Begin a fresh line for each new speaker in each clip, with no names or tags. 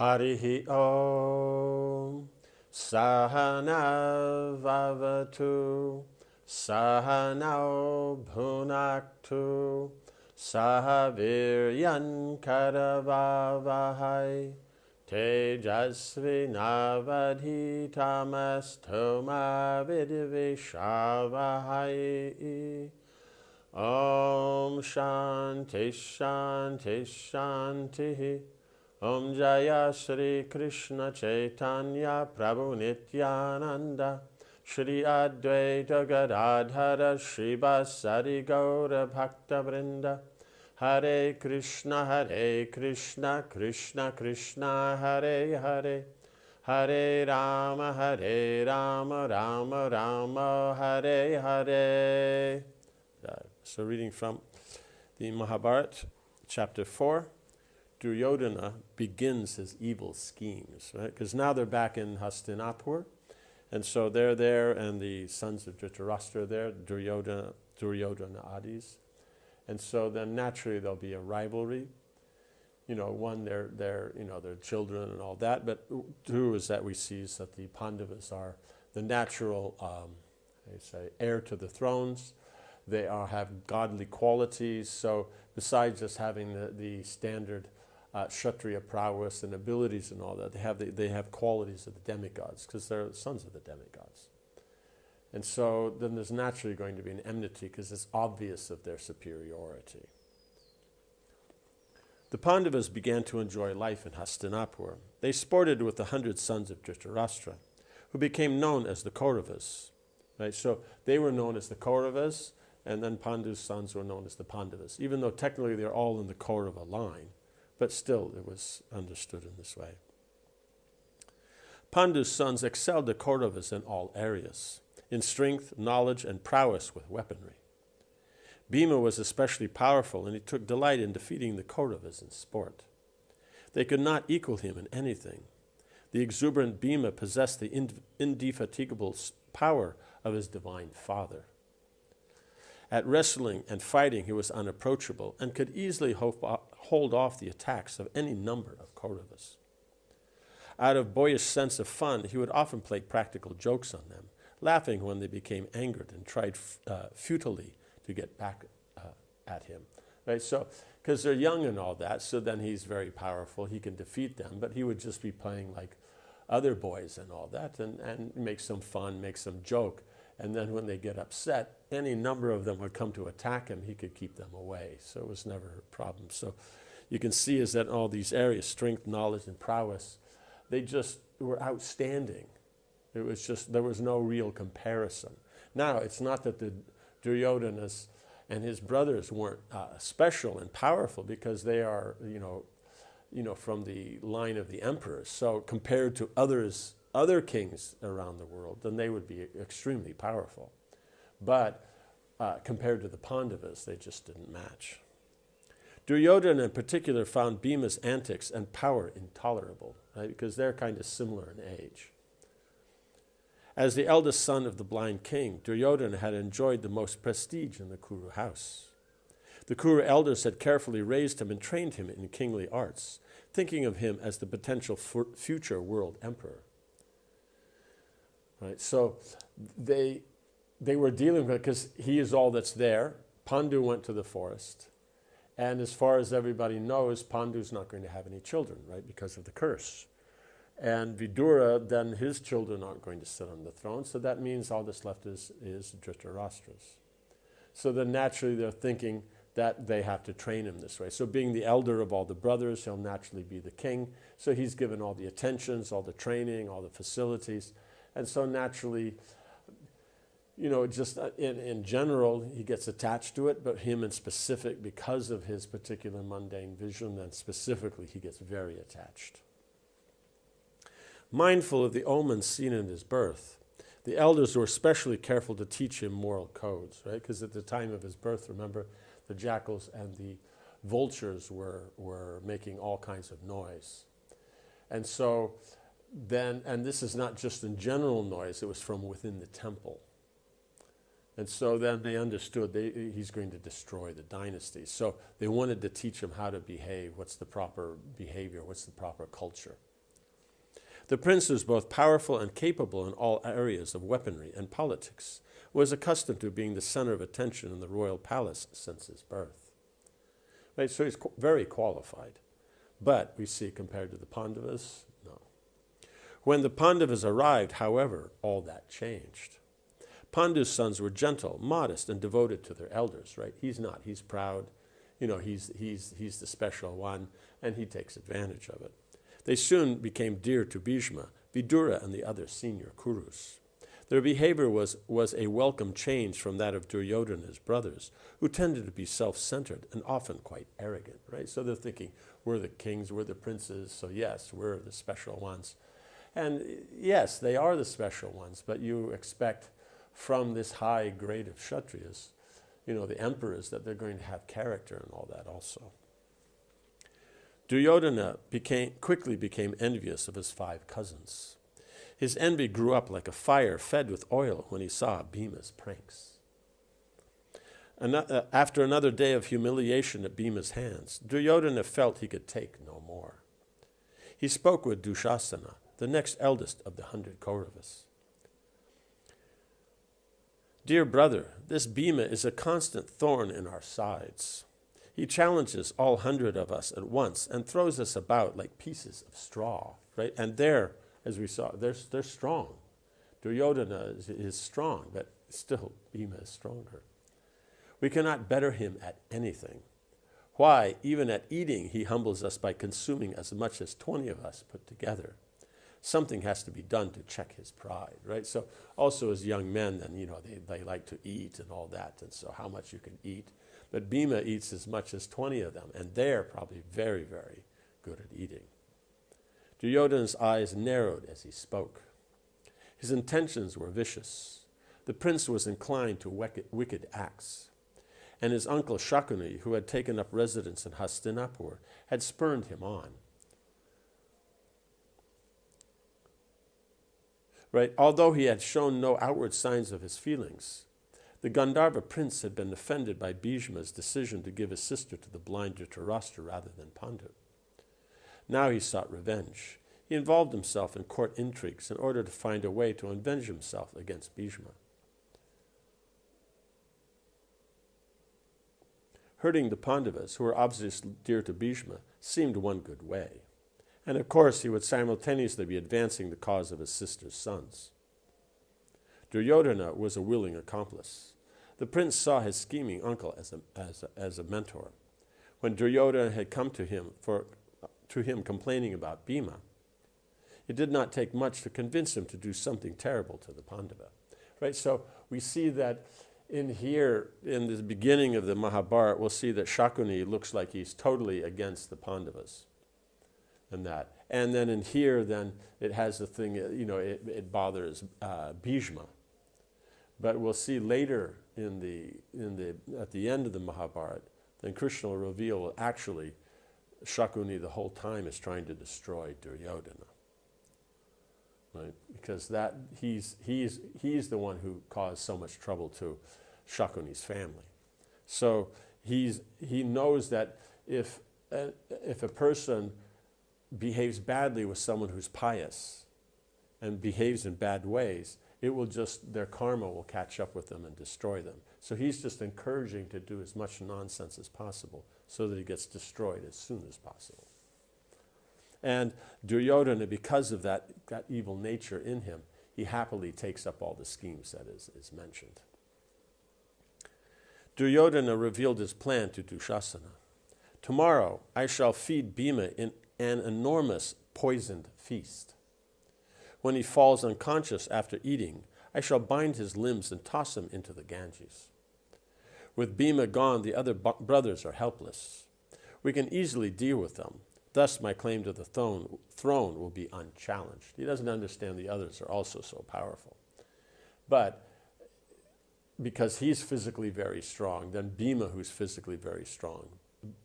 Harihi Om Sahana Vavatu Sahanao Bhunaktu Sahaviryan Karavavahai Tejasvi Navadhitamastu Vidvishavahai. Om Shanti Shanti Shanti. Om Jaya Shri Krishna Chaitanya Prabhu Nityananda Shri Advaita Gadadhara Shri Vasari Gaura Bhakta Vrinda. Hare Krishna Krishna Krishna Hare Hare Hare Rama Rama Rama Hare Hare. So reading from the Mahabharata, chapter 4, Duryodhana begins his evil schemes, right? Because now they're back in Hastinapur, and so they're there, and the sons of Dhritarashtra are there, Duryodhana Adis. And so then naturally there'll be a rivalry. One, they're children and all that, but two is that we see is that the Pandavas are the natural, heir to the thrones. They have godly qualities. So besides just having the standard Kshatriya prowess and abilities and all that, they have qualities of the demigods because they're sons of the demigods. And so then there's naturally going to be an enmity because it's obvious of their superiority. The Pandavas began to enjoy life in Hastinapur. They sported with the 100 sons of Dhritarashtra, who became known as the Kauravas. Right? So they were known as the Kauravas, and then Pandu's sons were known as the Pandavas, even though technically they're all in the Kaurava line, but still it was understood in this way. Pandu's sons excelled the Kauravas in all areas, in strength, knowledge, and prowess with weaponry. Bhima was especially powerful, and he took delight in defeating the Kauravas in sport. They could not equal him in anything. The exuberant Bhima possessed the indefatigable power of his divine father. At wrestling and fighting, he was unapproachable and could easily hold off the attacks of any number of Kauravas. Out of boyish sense of fun, he would often play practical jokes on them, laughing when they became angered and tried futilely to get back at him. Right? So, because they're young and all that, so then he's very powerful, he can defeat them, but he would just be playing like other boys and all that and make some fun, make some joke. And then when they get upset, any number of them would come to attack him, he could keep them away. So it was never a problem. So you can see is that in all these areas, strength, knowledge, and prowess, they just were outstanding. It was just, there was no real comparison. Now, it's not that the Duryodanas and his brothers weren't special and powerful because they are, from the line of the emperors. So compared to other kings around the world, then they would be extremely powerful. But compared to the Pandavas, they just didn't match. Duryodhana in particular found Bhima's antics and power intolerable, right? Because they're kind of similar in age. As the eldest son of the blind king, Duryodhana had enjoyed the most prestige in the Kuru house. The Kuru elders had carefully raised him and trained him in kingly arts, thinking of him as the potential future world emperor. Right? So they were dealing with it because he is all that's there. Pandu went to the forest. And as far as everybody knows, Pandu's not going to have any children, right, because of the curse. And Vidura, then his children aren't going to sit on the throne, so that means all that's left is Dhritarashtra's. So then naturally they're thinking that they have to train him this way. So being the elder of all the brothers, he'll naturally be the king. So he's given all the attentions, all the training, all the facilities. And so naturally, just in general, he gets attached to it, but him in specific, because of his particular mundane vision, then specifically he gets very attached. Mindful of the omens seen in his birth, the elders were especially careful to teach him moral codes, right? Because at the time of his birth, remember, the jackals and the vultures were making all kinds of noise. And so then, and this is not just in general noise, it was from within the temple. And so then they understood he's going to destroy the dynasty. So they wanted to teach him how to behave, what's the proper behavior, what's the proper culture. The prince was both powerful and capable in all areas of weaponry and politics, was accustomed to being the center of attention in the royal palace since his birth. Right, so he's very qualified. But we see, compared to the Pandavas, no. When the Pandavas arrived, however, all that changed. Pandu's sons were gentle, modest, and devoted to their elders, right? He's not. He's proud. You know, he's the special one, and he takes advantage of it. They soon became dear to Bhishma, Vidura, and the other senior Kurus. Their behavior was a welcome change from that of Duryodhana's brothers, who tended to be self-centered and often quite arrogant, right? So they're thinking, we're the kings, we're the princes, so yes, we're the special ones. And yes, they are the special ones, but you expect from this high grade of Kshatriyas, you know, the emperors, that they're going to have character and all that also. Duryodhana quickly became envious of his 5 cousins. His envy grew up like a fire fed with oil when he saw Bhima's pranks. After another day of humiliation at Bhima's hands, Duryodhana felt he could take no more. He spoke with Dushasana, the next eldest of the 100 Kauravas. Dear brother, this Bhima is a constant thorn in our sides. He challenges all 100 of us at once and throws us about like pieces of straw, right? And they're, as we saw, they're strong. Duryodhana is strong, but still Bhima is stronger. We cannot better him at anything. Why, even at eating, he humbles us by consuming as much as 20 of us put together. Something has to be done to check his pride, right? So also as young men, then, you know, they like to eat and all that, and so how much you can eat. But Bhima eats as much as 20 of them, and they're probably very, very good at eating. Duryodhana's eyes narrowed as he spoke. His intentions were vicious. The prince was inclined to wicked acts. And his uncle Shakuni, who had taken up residence in Hastinapur, had spurned him on. Right? Although he had shown no outward signs of his feelings, the Gandharva prince had been offended by Bhishma's decision to give his sister to the blind Dhritarashtra rather than Pandu. Now he sought revenge. He involved himself in court intrigues in order to find a way to avenge himself against Bhishma. Hurting the Pandavas, who were obviously dear to Bhishma, seemed one good way. And of course, he would simultaneously be advancing the cause of his sister's sons. Duryodhana was a willing accomplice. The prince saw his scheming uncle as a mentor. When Duryodhana had come to him complaining about Bhima, it did not take much to convince him to do something terrible to the Pandava. Right? So we see that in here, in the beginning of the Mahabharata, we'll see that Shakuni looks like he's totally against the Pandavas. And that. And then in here, then it has the thing, you know, it bothers Bhishma. But we'll see later at the end of the Mahabharata, then Krishna will reveal actually Shakuni the whole time is trying to destroy Duryodhana. Right? Because that he's the one who caused so much trouble to Shakuni's family. So he knows that if a person behaves badly with someone who's pious and behaves in bad ways, their karma will catch up with them and destroy them. So he's just encouraging to do as much nonsense as possible so that he gets destroyed as soon as possible. And Duryodhana, because of that evil nature in him, he happily takes up all the schemes that is mentioned. Duryodhana revealed his plan to Dushasana. Tomorrow I shall feed Bhima in an enormous poisoned feast. When he falls unconscious after eating, I shall bind his limbs and toss him into the Ganges. With Bhima gone, the other brothers are helpless. We can easily deal with them. Thus my claim to the throne will be unchallenged. He doesn't understand the others are also so powerful. But because he's physically very strong, then Bhima, who's physically very strong,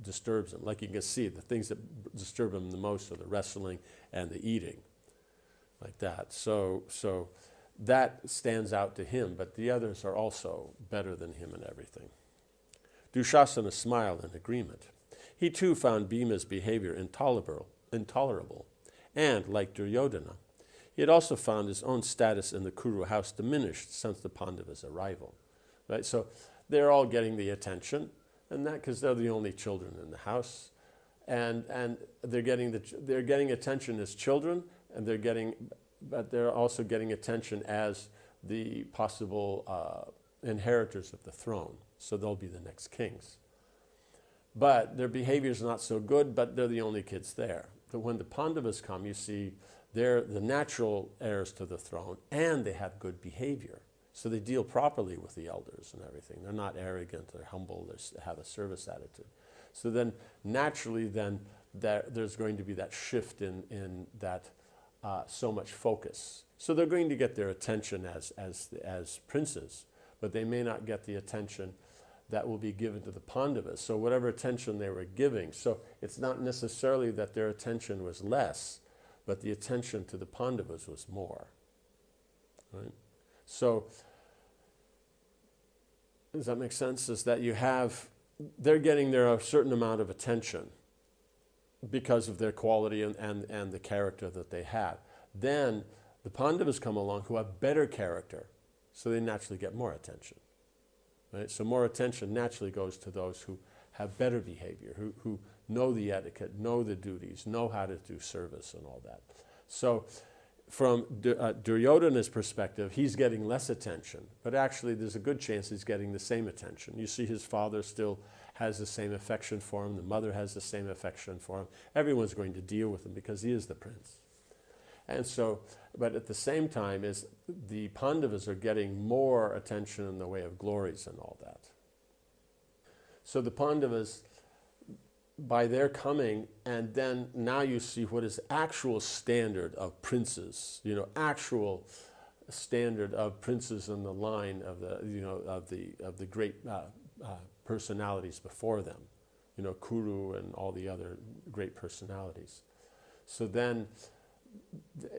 disturbs him. Like you can see, the things that disturb him the most are the wrestling and the eating, like that. So that stands out to him, but the others are also better than him in everything. Dushasana smiled in agreement. He too found Bhima's behavior intolerable, and, like Duryodhana, He had also found his own status in the Kuru house diminished since the Pandavas' arrival. Right? So they're all getting the attention, and that because they're the only children in the house, and they're getting attention as children, and but they're also getting attention as the possible inheritors of the throne. So they'll be the next kings. But their behavior is not so good, but they're the only kids there. But when the Pandavas come, you see they're the natural heirs to the throne, and they have good behavior. So they deal properly with the elders and everything. They're not arrogant, they're humble, they have a service attitude. So then naturally there's going to be that shift in that so much focus. So they're going to get their attention as princes, but they may not get the attention that will be given to the Pandavas. So whatever attention they were giving, so it's not necessarily that their attention was less, but the attention to the Pandavas was more. Right? So, does that make sense? Is that they're getting a certain amount of attention because of their quality and the character that they have. Then the Pandavas come along who have better character, so they naturally get more attention. Right? So more attention naturally goes to those who have better behavior, who know the etiquette, know the duties, know how to do service and all that. So from Duryodhana's perspective, he's getting less attention, but actually there's a good chance he's getting the same attention. You see his father still has the same affection for him, the mother has the same affection for him. Everyone's going to deal with him because he is the prince. And so, but at the same time, the Pandavas are getting more attention in the way of glories and all that. So the Pandavas, by their coming, and then now you see what is actual standard of princes, actual standard of princes in the line of the great personalities before them, Kuru and all the other great personalities. So then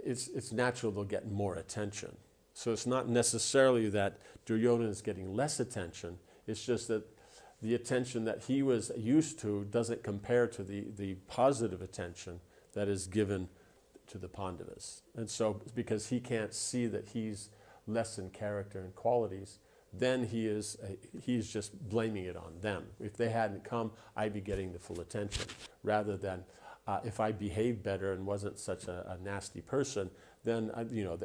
it's natural they'll get more attention. So it's not necessarily that Duryodhana is getting less attention, it's just that the attention that he was used to doesn't compare to the positive attention that is given to the Pandavas. And so because he can't see that he's less in character and qualities, then he's just blaming it on them. If they hadn't come, I'd be getting the full attention, rather than if I behaved better and wasn't such a nasty person, then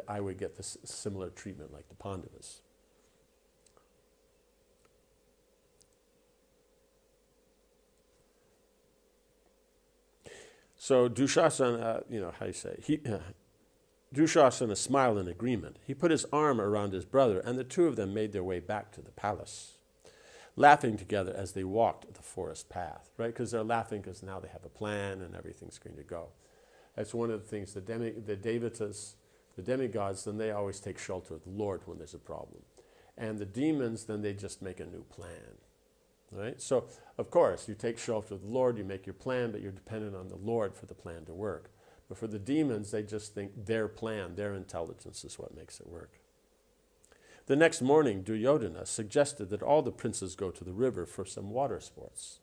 I would get this similar treatment like the Pandavas. So Dushasana, Dushasana smiled in agreement. He put his arm around his brother, and the two of them made their way back to the palace, laughing together as they walked the forest path, right? Because they're laughing because now they have a plan and everything's going to go. That's one of the things, the devatas, the demigods, then they always take shelter of the Lord when there's a problem. And the demons, then they just make a new plan, right? So, of course, you take shelter of the Lord, you make your plan, but you're dependent on the Lord for the plan to work. But for the demons, they just think their plan, their intelligence is what makes it work. The next morning, Duryodhana suggested that all the princes go to the river for some water sports.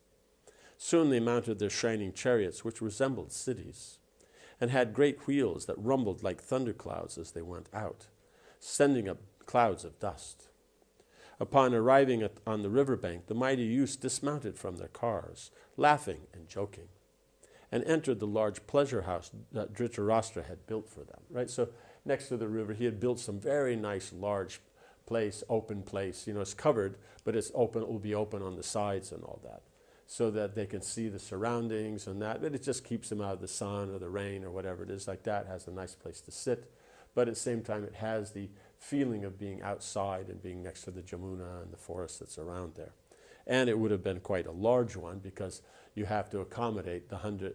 Soon they mounted their shining chariots, which resembled cities, and had great wheels that rumbled like thunderclouds as they went out, sending up clouds of dust. Upon arriving on the riverbank, the mighty youths dismounted from their cars, laughing and joking, and entered the large pleasure house that Dhritarashtra had built for them. Right, so next to the river, he had built some very nice large place, open place. It's covered, but it's open. It will be open on the sides and all that, so that they can see the surroundings and that. But it just keeps them out of the sun or the rain or whatever it is like that. It has a nice place to sit, but at the same time, it has the feeling of being outside and being next to the Jamuna and the forest that's around there. And it would have been quite a large one because you have to accommodate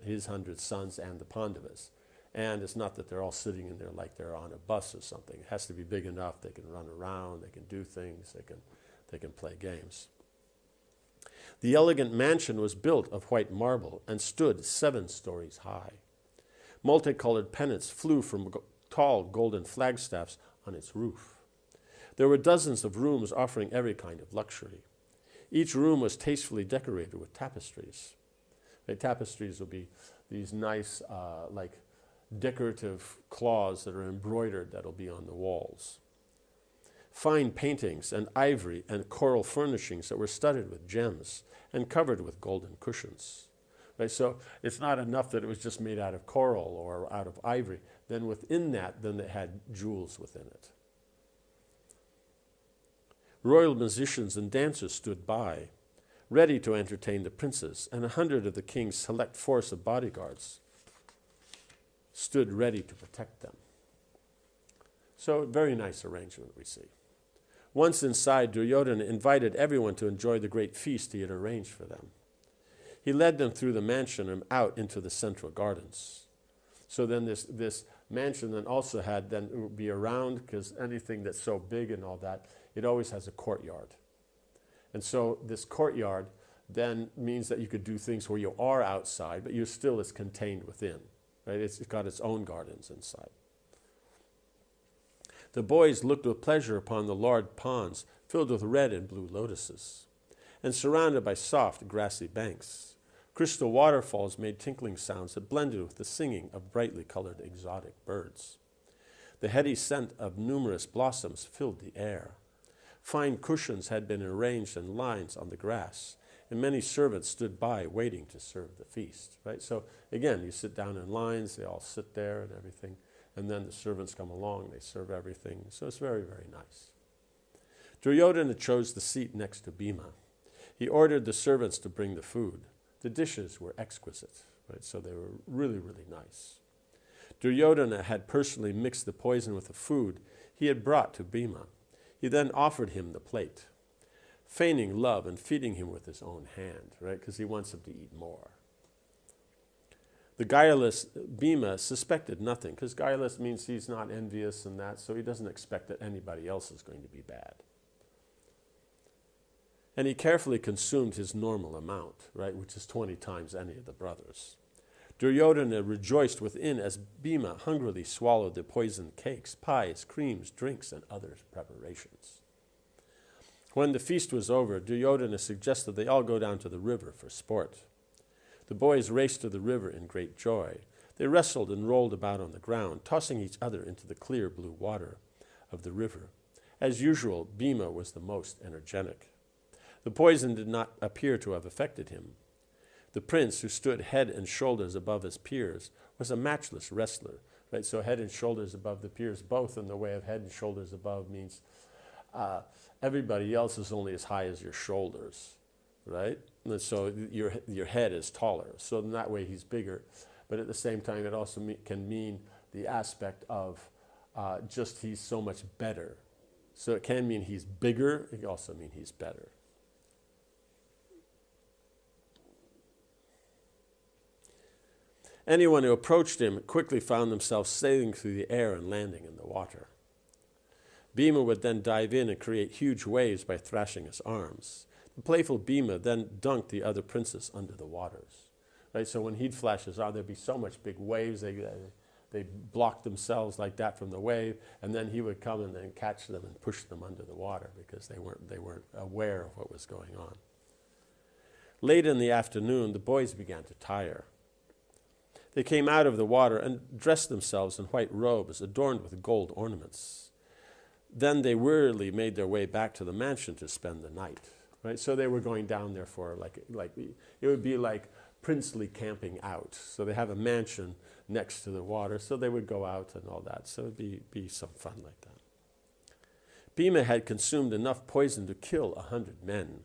his 100 sons and the Pandavas. And it's not that they're all sitting in there like they're on a bus or something. It has to be big enough they can run around, they can do things, they can play games. The elegant mansion was built of white marble and stood 7 stories high. Multicolored pennants flew from tall golden flagstaffs on its roof. There were dozens of rooms offering every kind of luxury. Each room was tastefully decorated with tapestries. The tapestries will be these nice, decorative claws that are embroidered that'll be on the walls. Fine paintings and ivory and coral furnishings that were studded with gems and covered with golden cushions. Right? So it's not enough that it was just made out of coral or out of ivory. Then within that, then it had jewels within it. Royal musicians and dancers stood by, ready to entertain the princes, and 100 of the king's select force of bodyguards stood ready to protect them. So, very nice arrangement we see. Once inside, Duryodhana invited everyone to enjoy the great feast he had arranged for them. He led them through the mansion and out into the central gardens. So then this mansion then also had, then it would be around, because anything that's so big and all that, it always has a courtyard. And so this courtyard then means that you could do things where you are outside, but you still is contained within. Right? It's got its own gardens inside. The boys looked with pleasure upon the large ponds filled with red and blue lotuses, and surrounded by soft, grassy banks. Crystal waterfalls made tinkling sounds that blended with the singing of brightly colored exotic birds. The heady scent of numerous blossoms filled the air. Fine cushions had been arranged in lines on the grass, and many servants stood by waiting to serve the feast. Right? So again, you sit down in lines, they all sit there and everything, and then the servants come along, they serve everything. So it's very, very nice. Duryodhana chose the seat next to Bhima. He ordered the servants to bring the food. The dishes were exquisite, right? So they were really, really nice. Duryodhana had personally mixed the poison with the food he had brought to Bhima. He then offered him the plate, feigning love and feeding him with his own hand, right? Because he wants him to eat more. The guileless Bhima suspected nothing, because guileless means he's not envious and that, so he doesn't expect that anybody else is going to be bad. And he carefully consumed his normal amount, right, which is 20 times any of the brothers. Duryodhana rejoiced within as Bhima hungrily swallowed the poisoned cakes, pies, creams, drinks, and other preparations. When the feast was over, Duryodhana suggested they all go down to the river for sport. The boys raced to the river in great joy. They wrestled and rolled about on the ground, tossing each other into the clear blue water of the river. As usual, Bhima was the most energetic. The poison did not appear to have affected him. The prince, who stood head and shoulders above his peers, was a matchless wrestler. Right? So head and shoulders above the peers, both in the way of head and shoulders above means everybody else is only as high as your shoulders, right? And so your head is taller. So in that way he's bigger. But at the same time it also can mean the aspect of just he's so much better. So it can mean he's bigger, it can also mean he's better. Anyone who approached him quickly found themselves sailing through the air and landing in the water. Bhima would then dive in and create huge waves by thrashing his arms. The playful Bhima then dunked the other princes under the waters. Right? So when he'd flash his arm, there'd be so much big waves, they blocked themselves like that from the wave, and then he would come and then catch them and push them under the water because they weren't aware of what was going on. Late in the afternoon, the boys began to tire. They came out of the water and dressed themselves in white robes adorned with gold ornaments. Then they wearily made their way back to the mansion to spend the night. Right? So they were going down there for like it would be like princely camping out. So they have a mansion next to the water, so they would go out and all that. So it'd be some fun like that. Bhima had consumed enough poison to kill 100 men,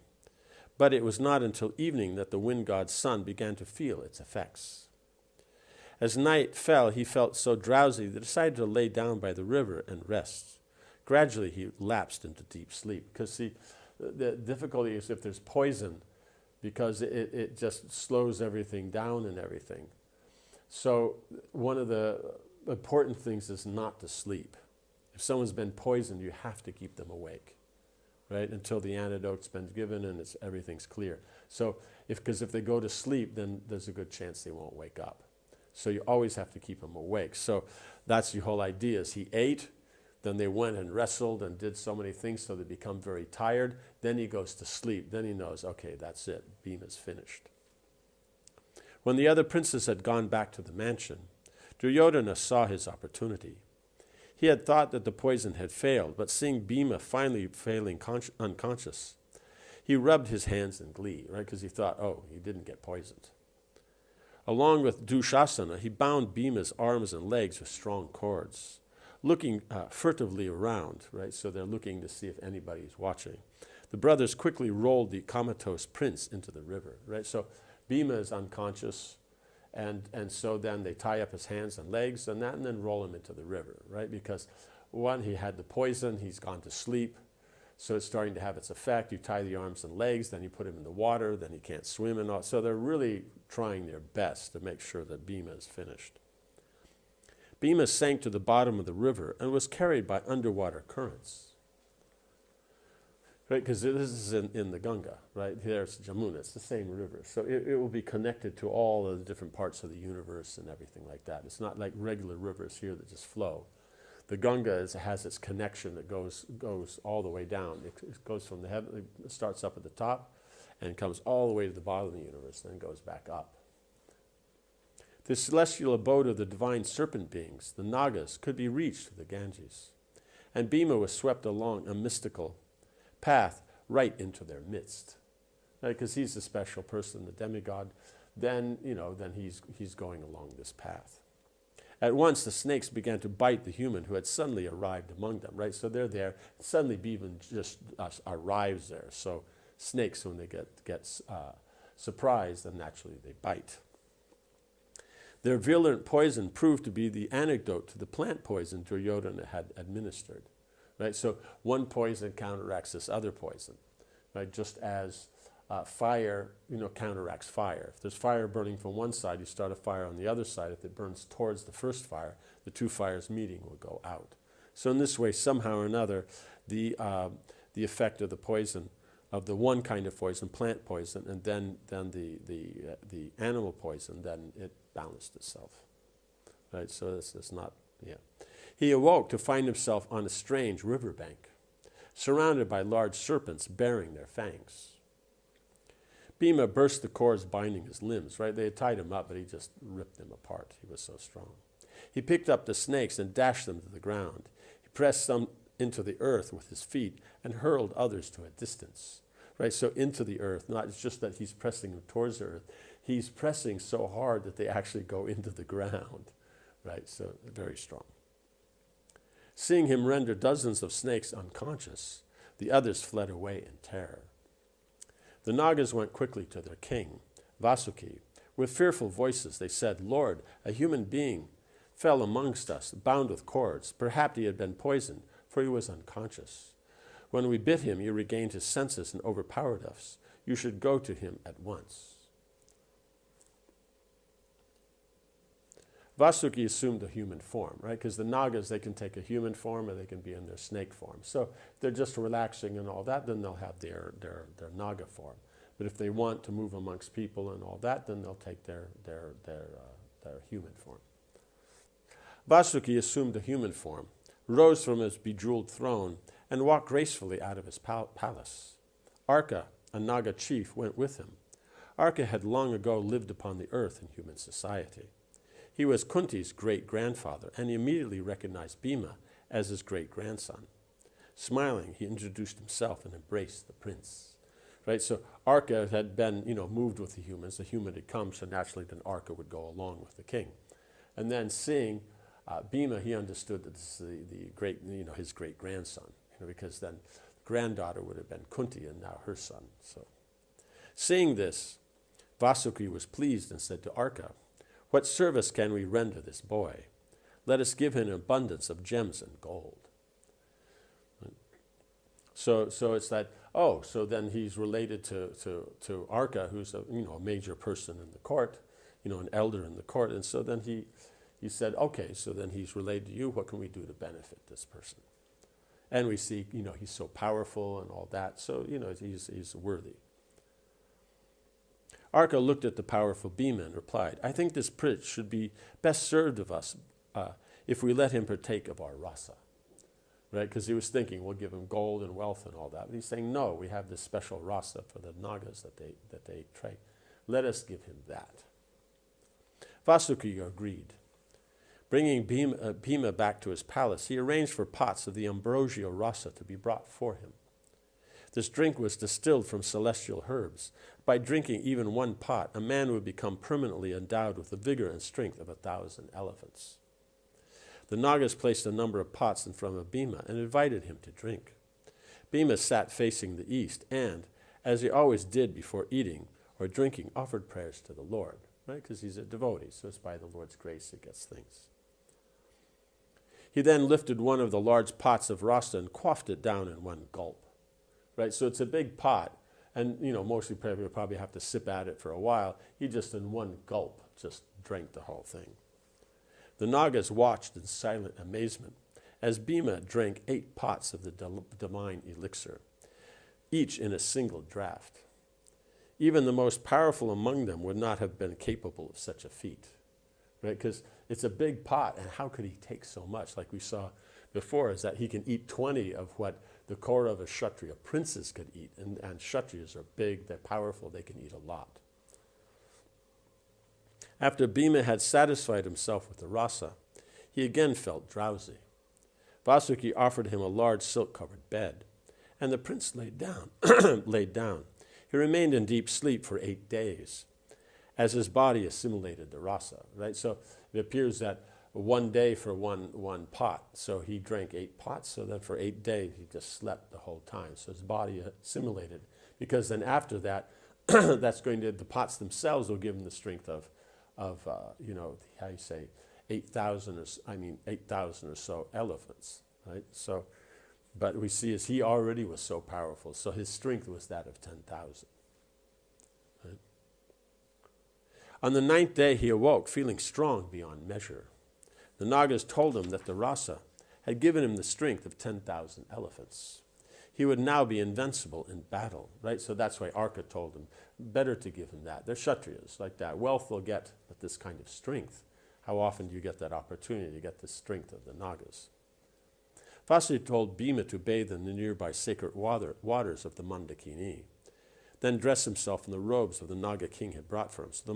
but it was not until evening that the wind god's son began to feel its effects. As night fell, he felt so drowsy that he decided to lay down by the river and rest. Gradually, he lapsed into deep sleep. Because, see, the difficulty is if there's poison, because it just slows everything down and everything. So one of the important things is not to sleep. If someone's been poisoned, you have to keep them awake, right, until the antidote's been given and everything's clear. So because if they go to sleep, then there's a good chance they won't wake up. So you always have to keep them awake. So that's the whole idea is he ate, then they went and wrestled and did so many things so they become very tired. Then he goes to sleep. Then he knows, okay, that's it. Bhima's finished. When the other princes had gone back to the mansion, Duryodhana saw his opportunity. He had thought that the poison had failed, but seeing Bhima finally failing unconscious, he rubbed his hands in glee, right? Because he thought, oh, he didn't get poisoned. Along with Dushasana, he bound Bhima's arms and legs with strong cords, looking furtively around, right? So they're looking to see if anybody's watching. The brothers quickly rolled the comatose prince into the river, right? So Bhima is unconscious, and so then they tie up his hands and legs and then roll him into the river, right? Because one, he had the poison, he's gone to sleep, so it's starting to have its effect. You tie the arms and legs, then you put him in the water, then he can't swim and all. So they're really trying their best to make sure that Bhima is finished. Bhima sank to the bottom of the river and was carried by underwater currents. Right, because this is in the Ganga, right? There's Jamuna, it's the same river. So it will be connected to all of the different parts of the universe and everything like that. It's not like regular rivers here that just flow. The Ganga has its connection that goes all the way down. It goes from the heaven, it starts up at the top and comes all the way to the bottom of the universe, then goes back up. The celestial abode of the divine serpent beings, the Nagas, could be reached through the Ganges. And Bhima was swept along a mystical path right into their midst. Because he's a special person, the demigod, then he's going along this path. At once the snakes began to bite the human who had suddenly arrived among them, right? So they're there, suddenly Bhima just arrives there. So snakes, when they get surprised, then naturally they bite. Their virulent poison proved to be the antidote to the plant poison Duryodhana had administered. Right? So one poison counteracts this other poison, right? Just as fire, counteracts fire. If there's fire burning from one side, you start a fire on the other side. If it burns towards the first fire, the two fires meeting will go out. So in this way, somehow or another, the effect of the poison, of the one kind of poison, plant poison, and then the animal poison, then it balanced itself. Right? So it's not, yeah. He awoke to find himself on a strange riverbank, surrounded by large serpents bearing their fangs. Bhima burst the cords binding his limbs, right? They had tied him up, but he just ripped them apart. He was so strong. He picked up the snakes and dashed them to the ground. He pressed some into the earth with his feet and hurled others to a distance, right? So into the earth, not it's just that he's pressing them towards the earth. He's pressing so hard that they actually go into the ground, right? So very strong. Seeing him render dozens of snakes unconscious, the others fled away in terror. The Nagas went quickly to their king, Vasuki. With fearful voices they said, "Lord, a human being fell amongst us, bound with cords. Perhaps he had been poisoned, for he was unconscious. When we bit him, he regained his senses and overpowered us. You should go to him at once." Vasuki assumed a human form, right? Because the Nagas, they can take a human form or they can be in their snake form. So if they're just relaxing and all that, then they'll have their Naga form. But if they want to move amongst people and all that, then they'll take their human form. Vasuki assumed a human form, rose from his bejeweled throne, and walked gracefully out of his palace. Arka, a Naga chief, went with him. Arka had long ago lived upon the earth in human society. He was Kunti's great-grandfather, and he immediately recognized Bhima as his great-grandson. Smiling, he introduced himself and embraced the prince. Right, so Arka had been, moved with the humans. The human had come, so naturally then Arka would go along with the king. And then seeing Bhima, he understood that this is his great-grandson, because then granddaughter would have been Kunti and now her son. So, seeing this, Vasuki was pleased and said to Arka, "What service can we render this boy? Let us give him an abundance of gems and gold." So it's that, so then he's related to Arka, who's a major person in the court, an elder in the court. And so then he said, okay, so then he's related to you. What can we do to benefit this person? And we see, he's so powerful and all that. So, he's worthy. Arka looked at the powerful Bhima and replied, "I think this prince should be best served of us if we let him partake of our rasa." Right? Because he was thinking, we'll give him gold and wealth and all that. But he's saying, no, we have this special rasa for the Nagas that they trade. Let us give him that. Vasuki agreed. Bringing Bhima back to his palace, he arranged for pots of the ambrosio rasa to be brought for him. This drink was distilled from celestial herbs. By drinking even one pot, a man would become permanently endowed with the vigor and strength of 1,000 elephants. The Nagas placed a number of pots in front of Bhima and invited him to drink. Bhima sat facing the east and, as he always did before eating or drinking, offered prayers to the Lord, right? Because he's a devotee, so it's by the Lord's grace he gets things. He then lifted one of the large pots of rasa and quaffed it down in one gulp, right? So it's a big pot, and mostly people probably have to sip at it for a while. He just in one gulp just drank the whole thing. The Nagas watched in silent amazement as Bhima drank 8 pots of the divine elixir, each in a single draught. Even the most powerful among them would not have been capable of such a feat, right? Because it's a big pot, and how could he take so much? Like we saw before, is that he can eat 20 of what the Kaurava Kshatriya princes could eat, and Kshatriyas are big, they're powerful, they can eat a lot. After Bhima had satisfied himself with the rasa, he again felt drowsy. Vasuki offered him a large silk-covered bed, and the prince laid down. He remained in deep sleep for 8 days, as his body assimilated the rasa, right? So it appears that 1 day for one pot. So he drank 8 pots, so then for 8 days he just slept the whole time. So his body assimilated, because then after that, the pots themselves will give him the strength of 8,000 or so elephants, right? So, but we see as he already was so powerful, so his strength was that of 10,000. Right? On the 9th day, he awoke, feeling strong beyond measure. The Nagas told him that the rasa had given him the strength of 10,000 elephants. He would now be invincible in battle, right? So that's why Arka told him, better to give him that. They're Kshatriyas, like that. Wealth they'll get, but this kind of strength. How often do you get that opportunity to get the strength of the Nagas? Vasudeva told Bhima to bathe in the nearby sacred waters of the Mandakini, then dress himself in the robes of the Naga king had brought for him. So the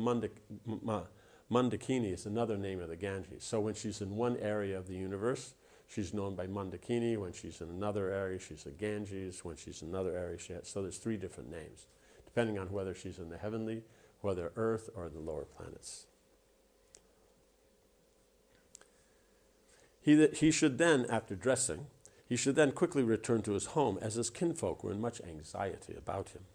Mandakini is another name of the Ganges. So when she's in one area of the universe, she's known by Mandakini. When she's in another area, she's a Ganges. When she's in another area, so there's 3 different names, depending on whether she's in the heavenly, whether Earth, or the lower planets. He should then, after dressing, he should then quickly return to his home, as his kinfolk were in much anxiety about him.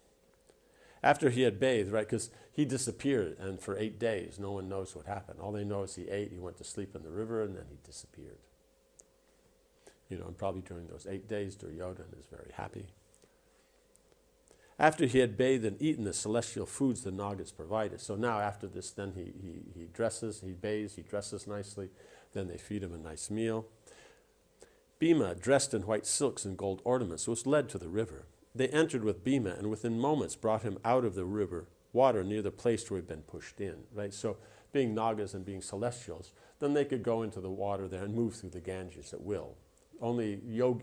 After he had bathed, right, because he disappeared, and for 8 days, no one knows what happened. All they know is he ate, he went to sleep in the river, and then he disappeared. And probably during those 8 days, Duryodhana is very happy. After he had bathed and eaten the celestial foods the Nagas provided. So now after this, then he dresses, he bathes, he dresses nicely, then they feed him a nice meal. Bhima, dressed in white silks and gold ornaments, was led to the river. They entered with Bhima, and within moments brought him out of the river water near the place where he'd been pushed in, right? So being Nagas and being celestials, then they could go into the water there and move through the Ganges at will. Only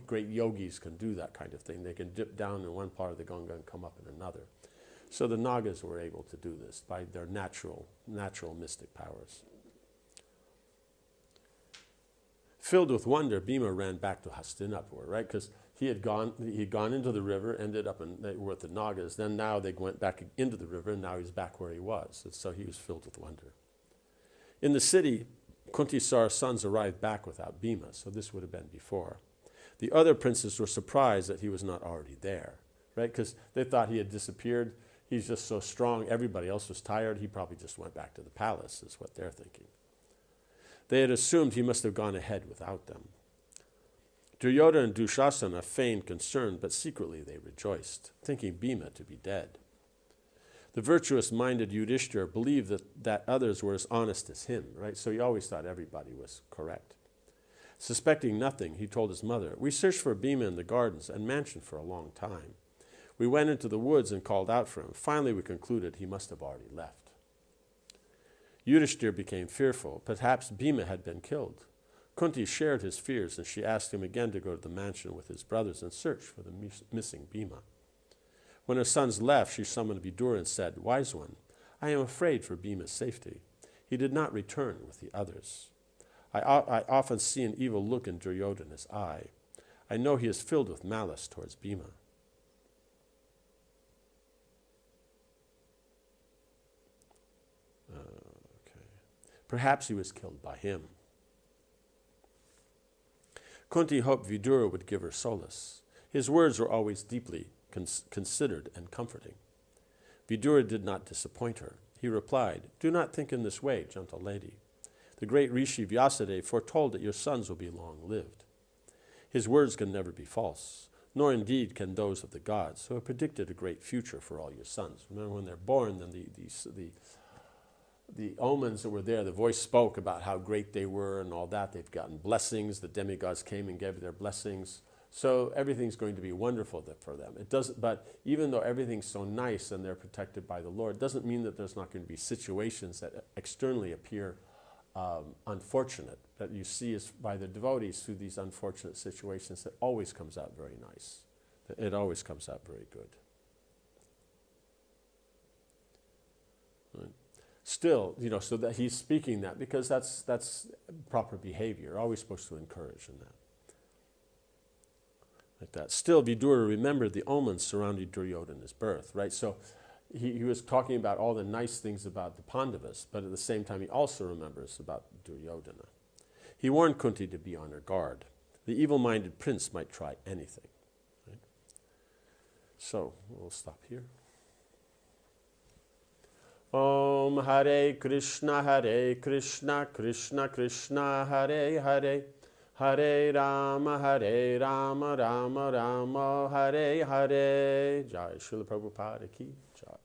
great yogis can do that kind of thing. They can dip down in one part of the Ganga and come up in another. So the Nagas were able to do this by their natural mystic powers. Filled with wonder, Bhima ran back to Hastinapur, right? Because he'd gone into the river, ended up with the Nagas. Then now they went back into the river, and now he's back where he was. And so he was filled with wonder. In the city, Kuntisara's sons arrived back without Bhima, so this would have been before. The other princes were surprised that he was not already there, right? Because they thought he had disappeared. He's just so strong. Everybody else was tired. He probably just went back to the palace, is what they're thinking. They had assumed he must have gone ahead without them. Duryodhana and Dushasana feigned concern, but secretly they rejoiced, thinking Bhima to be dead. The virtuous-minded Yudhishthira believed that others were as honest as him, right? So he always thought everybody was correct. Suspecting nothing, he told his mother, "We searched for Bhima in the gardens and mansion for a long time. We went into the woods and called out for him. Finally, we concluded he must have already left." Yudhishthira became fearful. Perhaps Bhima had been killed. Kunti shared his fears, and she asked him again to go to the mansion with his brothers and search for the missing Bhima. When her sons left, she summoned Vidura and said, "Wise one, I am afraid for Bhima's safety. He did not return with the others. I often see an evil look in Duryodhana's eye. I know he is filled with malice towards Bhima. Perhaps he was killed by him. Kunti hoped Vidura would give her solace. His words were always deeply considered and comforting. Vidura did not disappoint her. He replied, "Do not think in this way, gentle lady. The great Rishi Vyasadeva foretold that your sons will be long-lived. His words can never be false, nor indeed can those of the gods, who have predicted a great future for all your sons." Remember, when they're born, then the omens that were there, the voice spoke about how great they were and all that. They've gotten blessings. The demigods came and gave their blessings. So everything's going to be wonderful for them. It doesn't, but even though everything's so nice and they're protected by the Lord, it doesn't mean that there's not going to be situations that externally appear unfortunate, that you see as by the devotees through these unfortunate situations. That always comes out very nice. It always comes out very good. Right. Still, so that he's speaking that because that's proper behavior. You're always supposed to encourage in that. Like that. Still, Vidura remembered the omens surrounding Duryodhana's birth, right? So he was talking about all the nice things about the Pandavas, but at the same time he also remembers about Duryodhana. He warned Kunti to be on her guard. The evil-minded prince might try anything. Right? So we'll stop here. Om Hare Krishna, Krishna Krishna, Hare Hare, Hare Rama, Rama Rama, Hare Hare. Jai Srila Prabhupada ki Jai.